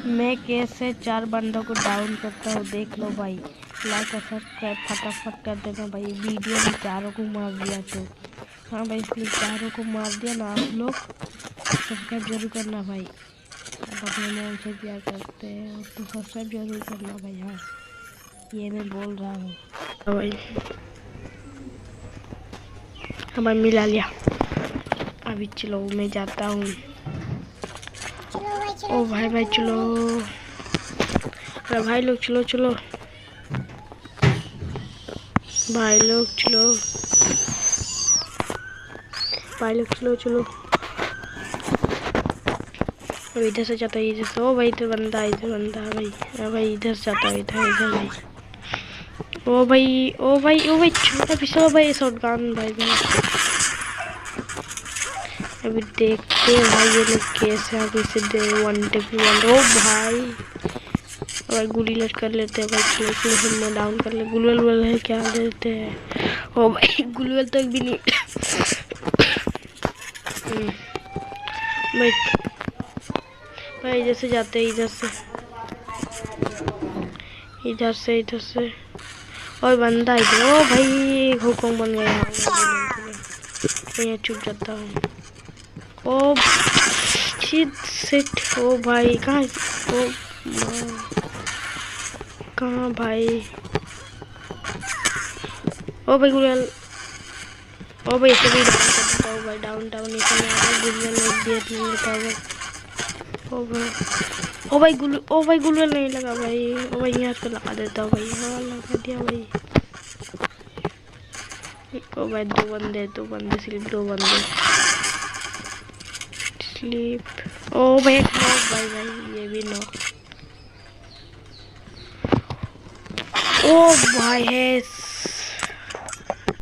मैं कैसे 4 बंदों को डाउन करता हूँ, देख लो भाई। लाइक और सब्सक्राइब फटाफट कर देना भाई। वीडियो में चारों को मार दिया तो हाँ भाई, इसलिए चारों को मार दिया ना आप लोग। सब्सक्राइब जरूर करना भाई, आप अपने मन से प्यार करते हैं तो सब्सक्राइब जरूर करना भाई। हाँ, ये मैं बोल रहा हूँ। हाँ भाई, हाँ भाई, मिला लिया। अभी चलो मैं जाता हूँ। ओ भाई भाई चलो, अरे भाई लोग चलो चलो, भाई लोग चलो, भाई लोग चलो चलो। अब इधर से जाता है, इधर से। ओ भाई इधर बंदा है, इधर बंदा है भाई। हाँ भाई इधर से जाता है, इधर इधर भाई। ओ भाई ओ भाई ओ भाई, छोटा पिछला भाई, शॉटगन भाई भाई। अभी देखते हैं भाई ये लोग कैसे आगे से दे 1v1। ओ भाई, भाई गुली लट कर लेते हैं भाई। चलो चलो में डाउन कर ले। गुलवल वल है क्या, देते हैं। ओ भाई गुलवल तक भी नहीं। भाई भाई इधर से जाते हैं, इधर से इधर से इधर से। और बंदा इधर। ओ भाई हुक्म बन गया। मैं चुप जाता हूँ। Oh shit. ओ भाई कहाँ, ओ कहाँ भाई। ओ भाई गुलवल, ओ भाई इसे भी डाउन कर देता हूँ भाई। डाउन डाउन नीचे में आ गया। गुलवल एक डेट नहीं लेता हुआ। ओ भाई ओ भाई ओ भाई गुलवल नहीं लगा भाई। ओ भाई यहाँ पे लगा देता हूँ भाई। हाँ लगा दिया भाई। ओ भाई दो बंदे सिर्फ 2 बंदे स्लीप। ओ भाई एक नॉक भाई भाई, ये भी नॉक। ओ भाई है